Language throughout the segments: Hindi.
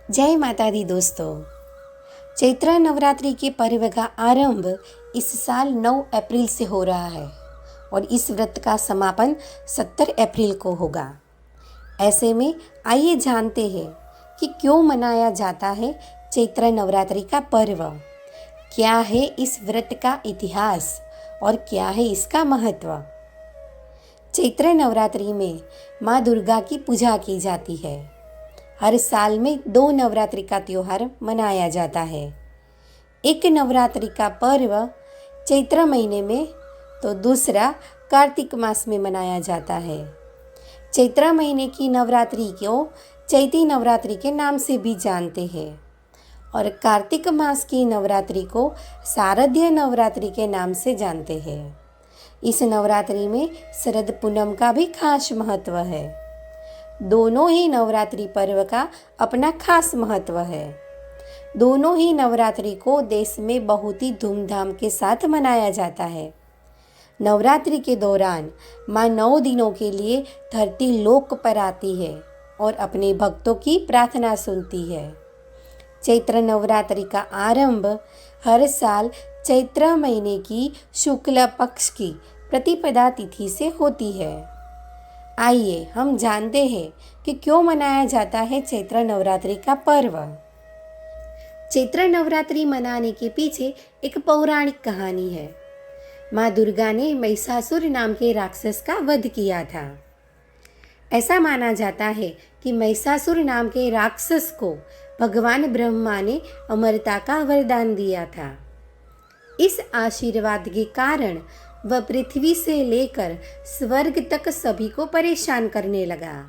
जय माता दी दोस्तों। चैत्र नवरात्रि के पर्व का आरंभ इस साल 9 अप्रैल से हो रहा है और इस व्रत का समापन 17 अप्रैल को होगा। ऐसे में आइए जानते हैं कि क्यों मनाया जाता है चैत्र नवरात्रि का पर्व, क्या है इस व्रत का इतिहास और क्या है इसका महत्व। चैत्र नवरात्रि में माँ दुर्गा की पूजा की जाती है। हर साल में 2 नवरात्रि का त्यौहार मनाया जाता है। एक नवरात्रि का पर्व चैत्र महीने में तो दूसरा कार्तिक मास में मनाया जाता है। चैत्र महीने की नवरात्रि को चैती नवरात्रि के नाम से भी जानते हैं और कार्तिक मास की नवरात्रि को शारदीय नवरात्रि के नाम से जानते हैं। इस नवरात्रि में शरद पूनम का भी खास महत्व है। दोनों ही नवरात्रि पर्व का अपना खास महत्व है। दोनों ही नवरात्रि को देश में बहुत ही धूमधाम के साथ मनाया जाता है। नवरात्रि के दौरान माँ 9 दिनों के लिए धरती लोक पर आती है और अपने भक्तों की प्रार्थना सुनती है। चैत्र नवरात्रि का आरंभ हर साल चैत्र महीने की शुक्ल पक्ष की प्रतिपदा तिथि से होती है। आइए हम जानते हैं कि क्यों मनाया जाता है चैत्र नवरात्रि का पर्व। चैत्र नवरात्रि मनाने के पीछे एक पौराणिक कहानी है। माँ दुर्गा ने महिषासुर नाम के राक्षस का वध किया था। ऐसा माना जाता है कि महिषासुर नाम के राक्षस को भगवान ब्रह्मा ने अमरता का वरदान दिया था। इस आशीर्वाद के कारण वह पृथ्वी से लेकर स्वर्ग तक सभी को परेशान करने लगा।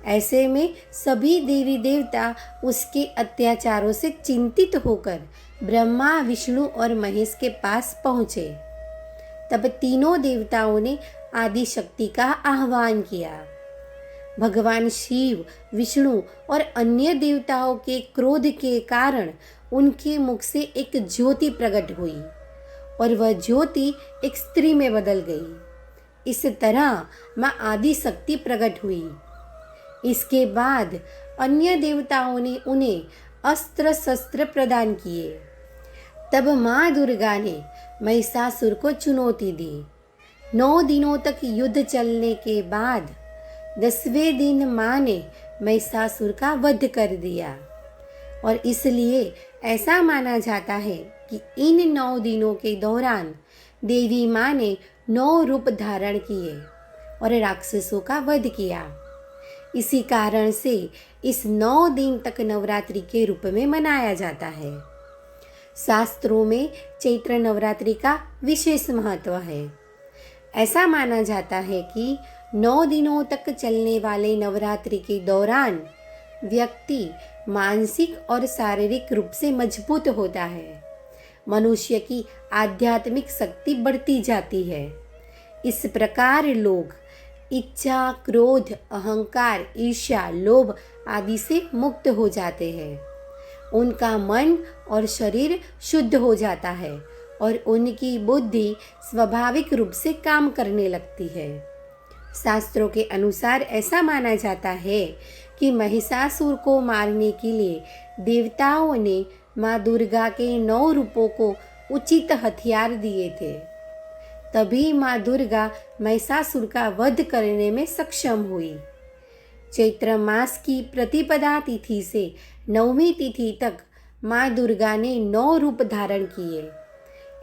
ऐसे में सभी देवी देवता उसके अत्याचारों से चिंतित होकर ब्रह्मा, विष्णु और महेश के पास पहुँचे। तब तीनों देवताओं ने आदि शक्ति का आह्वान किया। भगवान शिव, विष्णु और अन्य देवताओं के क्रोध के कारण उनके मुख से एक ज्योति प्रकट हुई और वह ज्योति एक स्त्री में बदल गई। इस तरह माँ आदि शक्ति प्रकट हुई। इसके बाद अन्य देवताओं ने उन्हें अस्त्र शस्त्र प्रदान किए। तब माँ दुर्गा ने महिषासुर को चुनौती दी। 9 दिनों तक युद्ध चलने के बाद 10वें दिन माँ ने महिषासुर का वध कर दिया और इसलिए ऐसा माना जाता है कि इन 9 दिनों के दौरान देवी माँ ने 9 रूप धारण किए और राक्षसों का वध किया। इसी कारण से इस 9 दिन तक नवरात्रि के रूप में मनाया जाता है। शास्त्रों में चैत्र नवरात्रि का विशेष महत्व है। ऐसा माना जाता है कि 9 दिनों तक चलने वाले नवरात्रि के दौरान व्यक्ति मानसिक और शारीरिक रूप से मजबूत होता है। मनुष्य की आध्यात्मिक शक्ति बढ़ती जाती है। इस प्रकार लोग इच्छा, क्रोध, अहंकार, ईर्ष्या, लोभ आदि से मुक्त हो जाते हैं। उनका मन और शरीर शुद्ध हो जाता है और उनकी बुद्धि स्वाभाविक रूप से काम करने लगती है। शास्त्रों के अनुसार ऐसा माना जाता है कि महिषासुर को मारने के लिए देवताओं ने माँ दुर्गा के 9 रूपों को उचित हथियार दिए थे। तभी माँ दुर्गा महिषासुर का वध करने में सक्षम हुई। चैत्र मास की प्रतिपदा तिथि से 9वीं तिथि तक माँ दुर्गा ने 9 रूप धारण किए।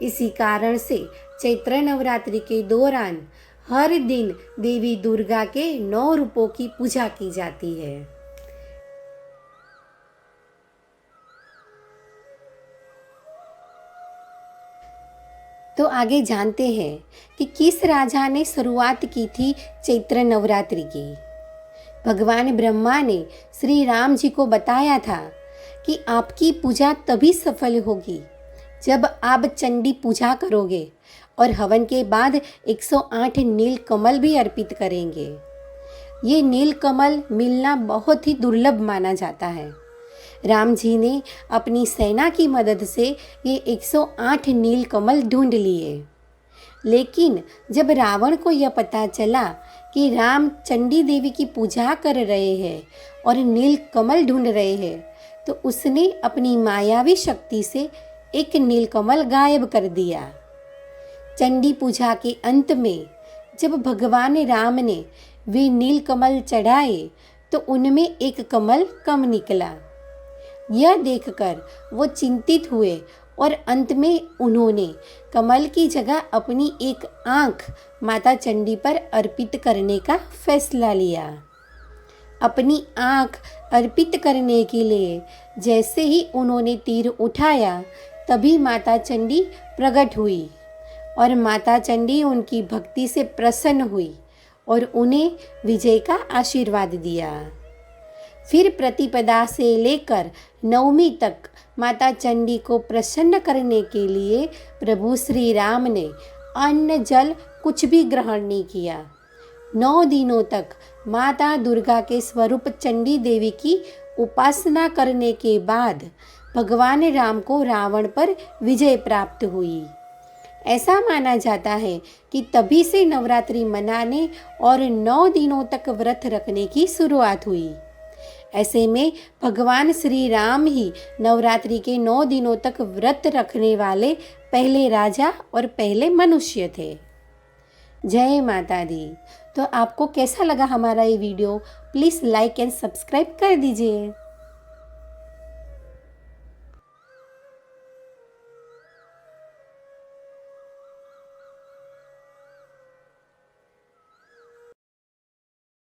इसी कारण से चैत्र नवरात्रि के दौरान हर दिन देवी दुर्गा के 9 रूपों की पूजा की जाती है। तो आगे जानते हैं कि किस राजा ने शुरुआत की थी चैत्र नवरात्रि की। भगवान ब्रह्मा ने श्री राम जी को बताया था कि आपकी पूजा तभी सफल होगी जब आप चंडी पूजा करोगे और हवन के बाद 108 नील कमल भी अर्पित करेंगे। ये नील कमल मिलना बहुत ही दुर्लभ माना जाता है। राम जी ने अपनी सेना की मदद से ये 108 नील कमल ढूंढ लिए। लेकिन जब रावण को यह पता चला कि राम चंडी देवी की पूजा कर रहे हैं और नील कमल ढूंढ रहे हैं, तो उसने अपनी मायावी शक्ति से एक नीलकमल गायब कर दिया। चंडी पूजा के अंत में जब भगवान राम ने वे नीलकमल चढ़ाए तो उनमें एक कमल कम निकला। यह देखकर वो चिंतित हुए और अंत में उन्होंने कमल की जगह अपनी एक आँख माता चंडी पर अर्पित करने का फैसला लिया। अपनी आँख अर्पित करने के लिए जैसे ही उन्होंने तीर उठाया तभी माता चंडी प्रकट हुई और माता चंडी उनकी भक्ति से प्रसन्न हुई और उन्हें विजय का आशीर्वाद दिया। फिर प्रतिपदा से लेकर नवमी तक माता चंडी को प्रसन्न करने के लिए प्रभु श्री राम ने अन्न जल कुछ भी ग्रहण नहीं किया। 9 दिनों तक माता दुर्गा के स्वरूप चंडी देवी की उपासना करने के बाद भगवान राम को रावण पर विजय प्राप्त हुई। ऐसा माना जाता है कि तभी से नवरात्रि मनाने और 9 दिनों तक व्रत रखने की शुरुआत हुई। ऐसे में भगवान श्री राम ही नवरात्रि के 9 दिनों तक व्रत रखने वाले पहले राजा और पहले मनुष्य थे। जय माता दी। तो आपको कैसा लगा हमारा ये video? Please like and subscribe कर दीजिए।